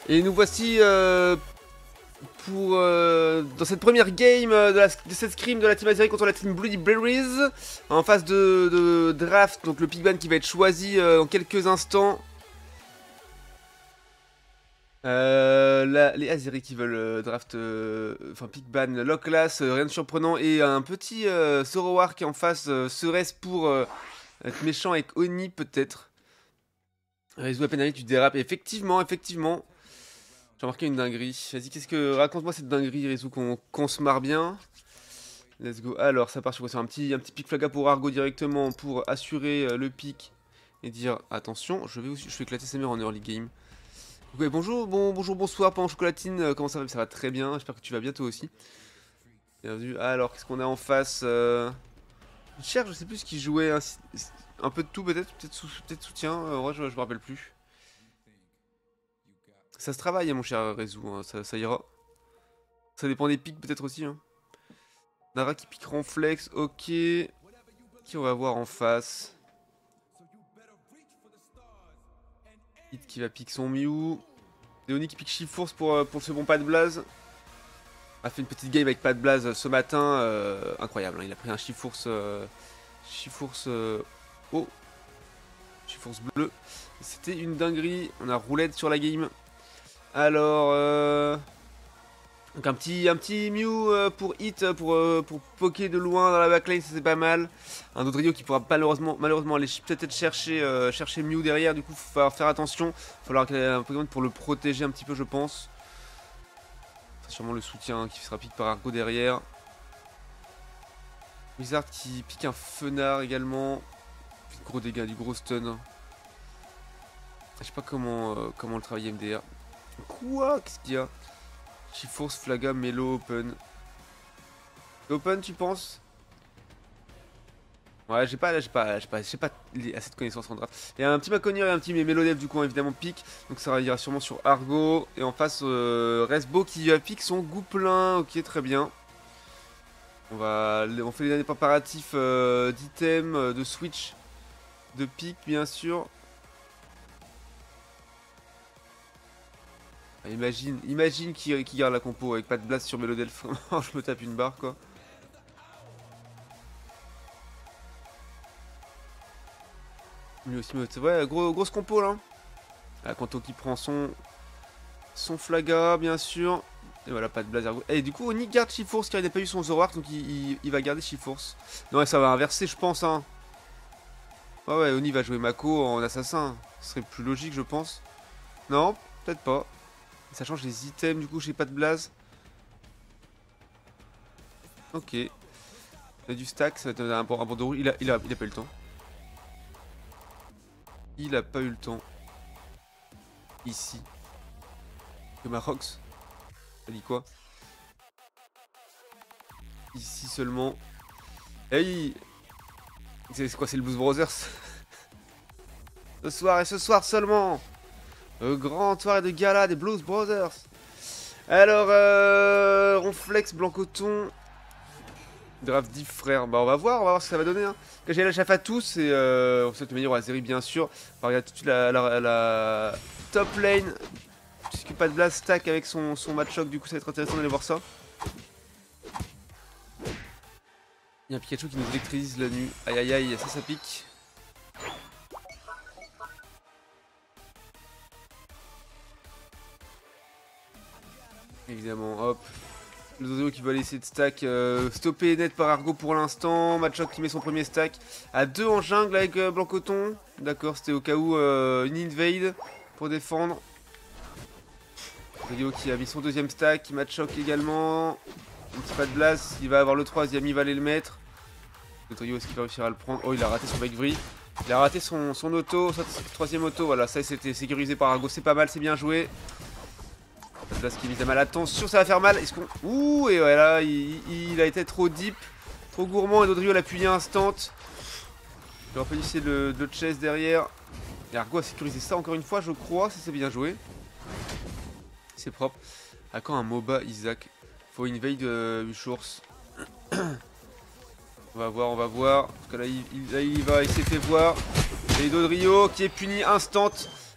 Et nous voici pour dans cette première game de cette scrim de la Team Azeri contre la Team Bloody Berries. En phase de draft, donc le Pigman qui va être choisi en quelques instants. Les Azeri qui veulent draft, enfin Pigman, low class, rien de surprenant. Et un petit Zoroark qui est en face, serait-ce pour être méchant avec Oni peut-être. Réseau à pénalité, tu dérapes. Effectivement. J'ai remarqué une dinguerie. Vas-y, raconte-moi cette dinguerie, Réseau, qu'on se marre bien. Let's go. Alors, ça part sur un petit pic flaga pour Argo directement pour assurer le pic et dire attention, je vais éclater ses murs en early game. Ouais, bonjour, bonsoir, Pan Chocolatine. Comment ça va? Ça va très bien. J'espère que tu vas bien toi aussi. Bienvenue. Alors, qu'est-ce qu'on a en face Cher, je sais plus ce qu'il jouait. Un peu de tout peut-être soutien. Ouais, je me rappelle plus. Ça se travaille, hein, mon cher Réseau, hein, ça ira. Ça dépend des pics peut-être aussi. Hein. Nara qui pique Ronflex, ok. Qui on va voir en face? Hit qui va pique son Mew. Léonie qui pique Shiforce pour ce bon pas de Blaze. A fait une petite game avec pas de Blaze ce matin. Incroyable, hein, il a pris un Shiforce. Oh, Shiforce bleu. C'était une dinguerie. On a roulette sur la game. Alors, donc un petit Mew pour hit, pour poker de loin dans la backline, ça c'est pas mal. Un Dodrio qui pourra malheureusement aller peut-être chercher Mew derrière, du coup faut falloir faire attention. Il va falloir qu'il y ait un Pokémon pour le protéger un petit peu, je pense. C'est sûrement le soutien qui sera piqué par Argo derrière. Wizard qui pique un Fenard également. Gros dégâts, du gros stun. Je sais pas comment le travailler MDR. Quoi? Qu'est-ce qu'il y a? Shiforce, Flaga, Melo, Open. Open, tu penses? Ouais, j'ai pas assez de connaissances en draft. Il y a un petit Maconier et un petit Melodev du coup, hein, évidemment, pique. Donc ça ira sûrement sur Argo. Et en face, Resbo qui pique son Gouplin. Ok, très bien. On fait les derniers préparatifs d'items, de switch, de pique, bien sûr. Ah, imagine qui garde la compo avec pas de blast sur Melodelf. Je me tape une barre, quoi. Lui aussi, ouais, grosse compo là. Ah, Kanto qui prend son Flaga, bien sûr. Et voilà, pas de blaze Argo. Et du coup, Oni garde Shiforce car il n'a pas eu son Zoroark, donc il va garder Shiforce. Non, ouais, ça va inverser, je pense. Hein. Ouais, Oni va jouer Mako en assassin. Ce serait plus logique, je pense. Non, peut-être pas. Ça change les items, du coup, j'ai pas de blaze. Ok. Il a du stack, ça va être un bandeau rouge. Il a pas eu le temps. Il a pas eu le temps. Ici. Que Marox. Ça dit quoi? Ici seulement. Hey! C'est quoi? C'est le Blues Brothers? Ce soir seulement! Grande soirée de gala des Blues Brothers! Alors, Ronflex, Blanc Coton. Draft Diff, frère. Bah, on va voir ce que ça va donner. Hein. J'ai la chaff à tous et on souhaite le meilleur à Zeri, bien sûr. On va regarder tout de suite la top lane. Puisque pas de blast stack avec son match-up, du coup, ça va être intéressant d'aller voir ça. Il y a un Pikachu qui nous électrise la nuit. Aïe aïe aïe, ça pique. Évidemment, hop. Le Zozo qui va aller essayer de stack. Stoppé net par Argo pour l'instant. Matchok qui met son premier stack. À 2 en jungle avec Blanc Coton. D'accord, c'était au cas où une invade pour défendre. Zozo qui a mis son deuxième stack. Matchok également. Un petit pas de blast. Il va avoir le troisième, il va aller le mettre. Le trio, est-ce qu'il va réussir à le prendre? Oh, il a raté son Vegvri. Il a raté son auto, son troisième auto. Voilà, ça c'était sécurisé par Argo. C'est pas mal, c'est bien joué. Là, ce qui mise à mal. Attention, ça va faire mal. Est-ce qu'on. Ouh, et voilà, il a été trop deep, trop gourmand. Et Dodrio l'a appuyé instant. Il aurait fallu essayer de le chase derrière. Et Argo a sécurisé ça encore une fois, je crois. Ça, c'est bien joué. C'est propre. À quand un MOBA, Isaac? Faut invade Uchours. On va voir. Parce que là, il va, il s'est fait voir. Et Dodrio qui est puni instant.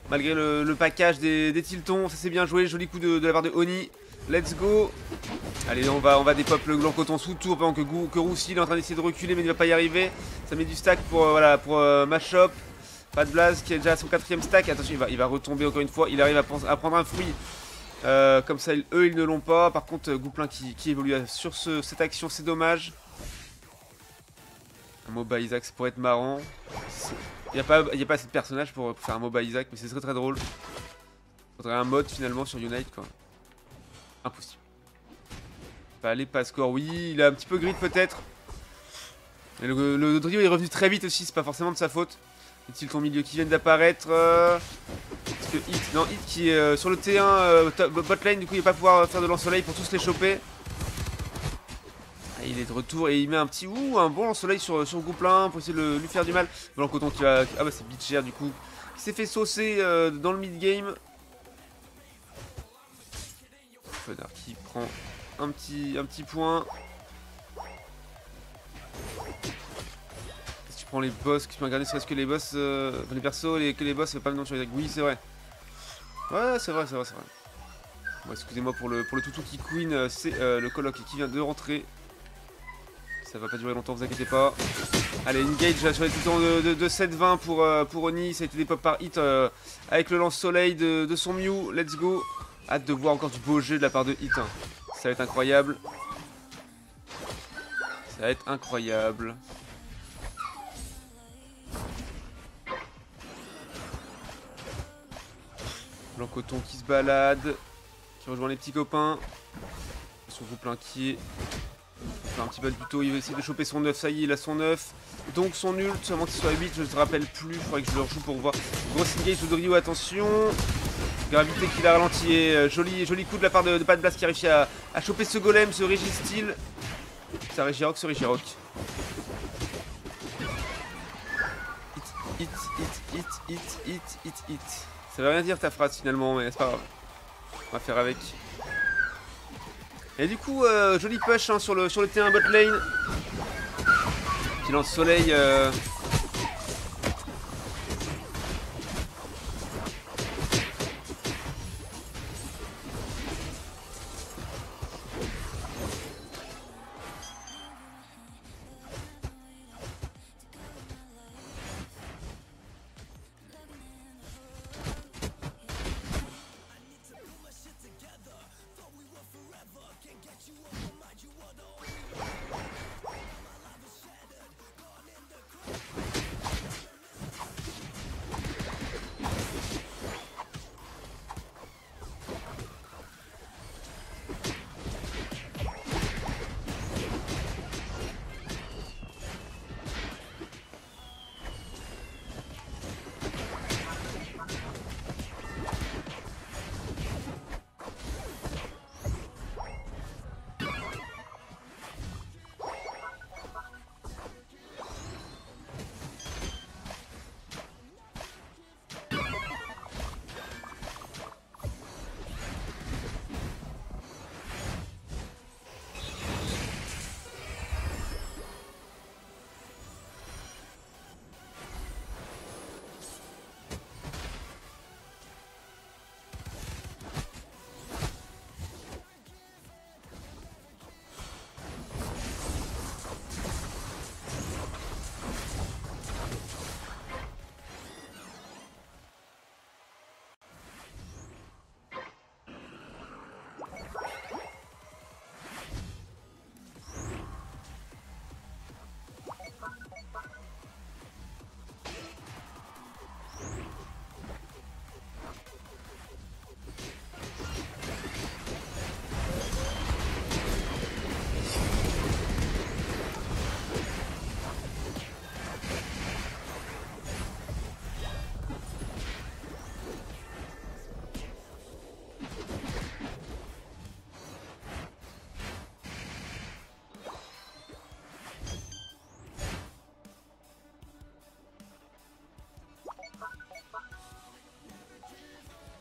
malgré le package des tiltons. Ça c'est bien joué, joli coup de la part de Oni. Let's go. Allez, on va dépop le blanc coton sous tour pendant que Roussi il est en train d'essayer de reculer mais il va pas y arriver. Ça met du stack pour voilà pour Mashop. Pas de Blaze qui est déjà à son 4ème stack. Attention, il va retomber encore une fois. Il arrive à prendre un fruit. Comme ça, eux ils ne l'ont pas. Par contre, Gouplin qui évolue sur cette action, c'est dommage. Un MOBA Isaac, ça pourrait être marrant. Il n'y a pas assez de personnages pour faire un MOBA Isaac, mais c'est très très drôle. Faudrait un mode finalement sur Unite quoi. Impossible. Allez, pas score, oui, il a un petit peu grid peut-être. Et le trio est revenu très vite aussi, c'est pas forcément de sa faute. Les tilts au milieu qui viennent d'apparaître. Parce que Hit qui est sur le T1 bot lane, du coup il va pas pouvoir faire de lance-soleil pour tous les choper. Il est de retour et il met un bon lance-soleil sur Gouplin pour essayer de lui faire du mal. Blanc coton qui va. Ah bah c'est Bitcher du coup. Qui s'est fait saucer dans le mid-game. Fenard qui prend un petit point. Si tu prends les boss, que tu peux regarder serait-ce que les boss. Les persos, que les boss, c'est pas le nom sur les. Oui, c'est vrai. Ouais, c'est vrai. Bon, excusez-moi pour le toutou qui queen, c'est le coloc qui vient de rentrer. Ça va pas durer longtemps, vous inquiétez pas. Allez, engage sur les tiltons de 7-20 pour Oni. Ça a été dépop par Hit avec le lance-soleil de son Mew. Let's go. Hâte de voir encore du beau jeu de la part de Hit. Hein. Ça va être incroyable. Ça va être incroyable. Blanc coton qui se balade. Qui rejoint les petits copains. Son groupe inquiet. Faire un petit peu plus tôt, il va essayer de choper son 9, ça y est, il a son 9. Donc son ult, seulement qu'il soit à 8, je ne me rappelle plus, il faudrait que je le rejoue pour voir. Grosse engage de Drio, attention. Gravité qui l'a ralenti et joli coup de la part de Pas de Blast qui a réussi à choper ce golem, ce Régistyle. Ça Régirock, ce Régirock. Hit. Ça veut rien dire ta phrase finalement, mais c'est pas grave. On va faire avec. Et du coup, joli push hein, sur le T1 bot lane. Qui lance soleil.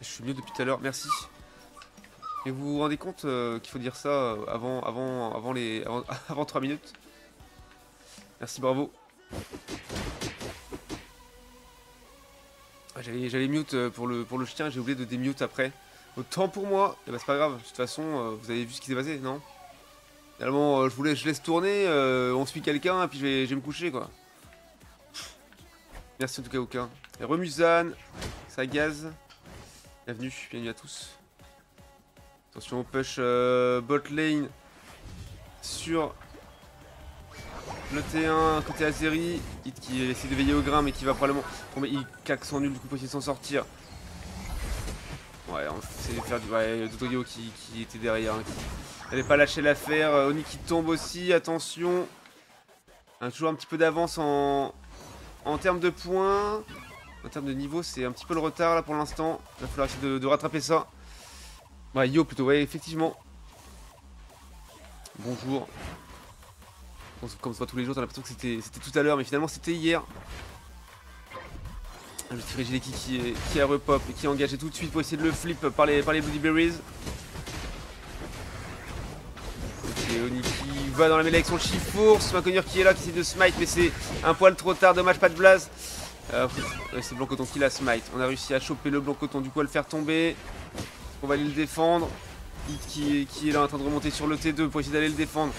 Je suis mieux depuis tout à l'heure, merci. Et vous vous rendez compte qu'il faut dire ça avant 3 minutes? Merci, bravo. J'avais mute pour le chien, j'ai oublié de démute après. Autant pour moi, et bah c'est pas grave, de toute façon, vous avez vu ce qui s'est passé, non? Finalement, je laisse tourner, on suit quelqu'un, et puis je vais me coucher, quoi. Merci en tout cas, aucun. Remusan, ça gaz. Bienvenue à tous. Attention au push bot lane sur le T1 côté Azeri. Hit qui essaie de veiller au grain mais qui va probablement tomber. Il claque son nul du coup pour essayer de s'en sortir. Ouais, on essaie de faire du. Ouais, Dodoyo qui était derrière. Hein, qui n'allait pas lâcher l'affaire. Oni qui tombe aussi, attention. Toujours un petit peu d'avance en termes de points. En termes de niveau, c'est un petit peu le retard là pour l'instant. Il va falloir essayer de rattraper ça. Ouais, Yo plutôt, ouais, effectivement. Bonjour. Comme ça tous les jours, t'as l'impression que c'était tout à l'heure, mais finalement c'était hier. Le petit Frigileki qui a repop et qui est engagé tout de suite pour essayer de le flip par les Bloody Berries. Ok, Oni qui va dans la mêlée avec son Chifourse. Maconure qui est là, qui essaie de smite, mais c'est un poil trop tard, dommage, pas de blast. C'est Blancoton qui la smite. On a réussi à choper le Blancoton, du coup à le faire tomber. On va aller le défendre. Hit qui est là en train de remonter sur le T2 pour essayer d'aller le défendre.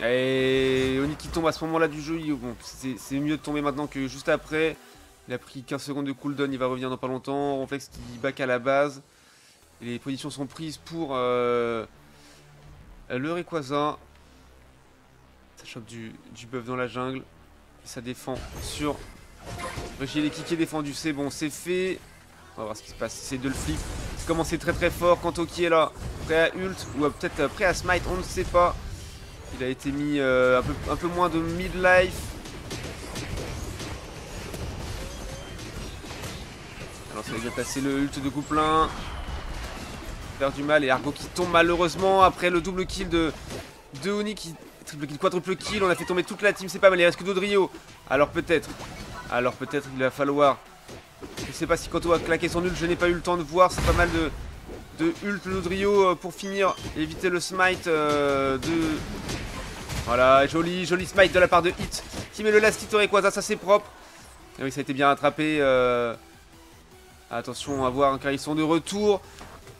Et Oni qui tombe à ce moment là du jeu. Bon, c'est mieux de tomber maintenant que juste après. Il a pris 15 secondes de cooldown, il va revenir dans pas longtemps. Ronflex qui back à la base. Et les positions sont prises pour le Rayquaza. Ça chope du buff dans la jungle. Et ça défend sur Frigileki qui est défendu. C'est bon, c'est fait. On va voir ce qui se passe. C'est de le flip. C'est commencé très très fort. Kanto qui est là, prêt à ult ou peut-être prêt à smite, on ne sait pas. Il a été mis un peu moins de mid-life. Alors ça va bien passer le ult de Couplin. Faire du mal et Argo qui tombe malheureusement après le double kill de Oni qui triple kill, quadruple kill. On a fait tomber toute la team, c'est pas mal. Il reste que Dodrio. Alors peut-être il va falloir. Je sais pas si Kanto a claqué son ult, je n'ai pas eu le temps de voir. C'est pas mal de ult le Dodrio pour finir, éviter le smite de. Voilà, joli smite de la part de Hit qui met le last hit au Rayquaza, ça c'est propre. Et oui, ça a été bien rattrapé. Attention à voir car ils sont de retour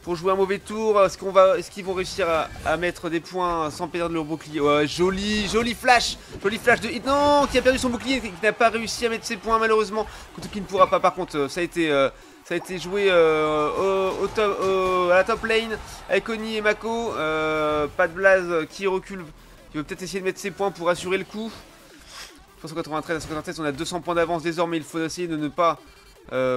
pour jouer un mauvais tour. Est-ce qu'ils vont réussir à mettre des points sans perdre leur bouclier? Ouais, joli flash de Hit. Non, qui a perdu son bouclier, qui n'a pas réussi à mettre ses points malheureusement. Kanto qui ne pourra pas. Par contre, ça a été joué à la top lane avec Oni et Mako. Pas de Blaze qui recule. Il veut peut-être essayer de mettre ses points pour assurer le coup. 393 à 193, on a 200 points d'avance désormais. Il faut essayer de ne pas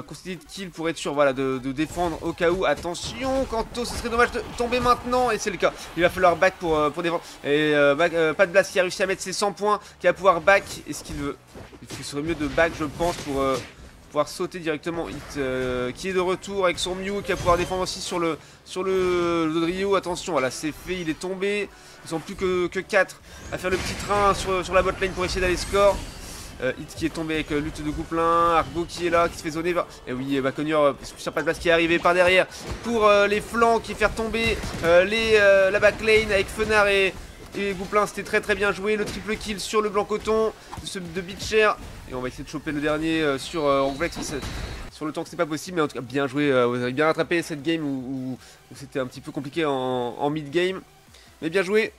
concéder de kill pour être sûr voilà, de défendre au cas où. Attention, Kanto, ce serait dommage de tomber maintenant. Et c'est le cas. Il va falloir back pour défendre. Et pas de blast qui a réussi à mettre ses 100 points, qui va pouvoir back. Est-ce qu'il veut? Il serait mieux de back, je pense, pour pouvoir sauter directement. Hit qui est de retour avec son Mew, qui va pouvoir défendre aussi sur le Dodrio. Attention, voilà, c'est fait, il est tombé. Ils sont plus que 4 à faire le petit train sur la botlane pour essayer d'aller score. Hit qui est tombé avec lutte de Couplin, Argo qui est là, qui se fait zoner. Et oui, Baconure sur pas de place qui est arrivé par derrière pour les flancs qui faire tomber la backlane avec Fenard et Couplin. C'était très bien joué. Le triple kill sur le Blancoton de Bitcher. Et on va essayer de choper le dernier sur Ronflex. Sur le temps que c'est pas possible, mais en tout cas bien joué. Vous avez bien rattrapé cette game où c'était un petit peu compliqué en mid-game. Mais bien joué.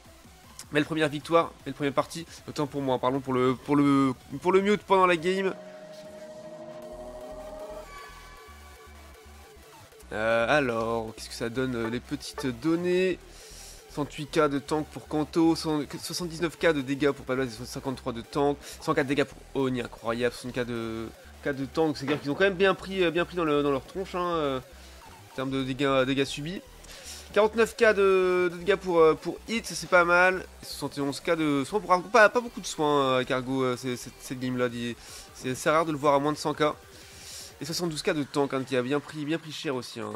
Belle première victoire, belle première partie. Autant pour moi, parlons pour le mute pendant la game. Alors, qu'est-ce que ça donne les petites données? 108k de tank pour Kanto, 79k de dégâts pour Pablo, 53 de tank, 104 dégâts pour Oni, incroyable, 60k de tank. C'est-à-dire qu'ils ont quand même bien pris dans leur tronche hein, en termes de dégâts subis. 49k de dégâts pour Hit, c'est pas mal. 71k de soins pour Argo. Pas beaucoup de soins avec Argo cette game là. C'est rare de le voir à moins de 100k. Et 72k de tank hein, qui a bien pris cher aussi. Hein.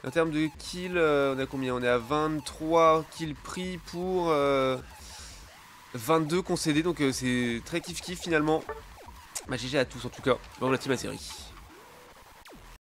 En termes de kills, on est à combien? On est à 23 kills pris pour 22 concédés. Donc c'est très kiff finalement. Bah, GG à tous en tout cas. Bon, la team à série.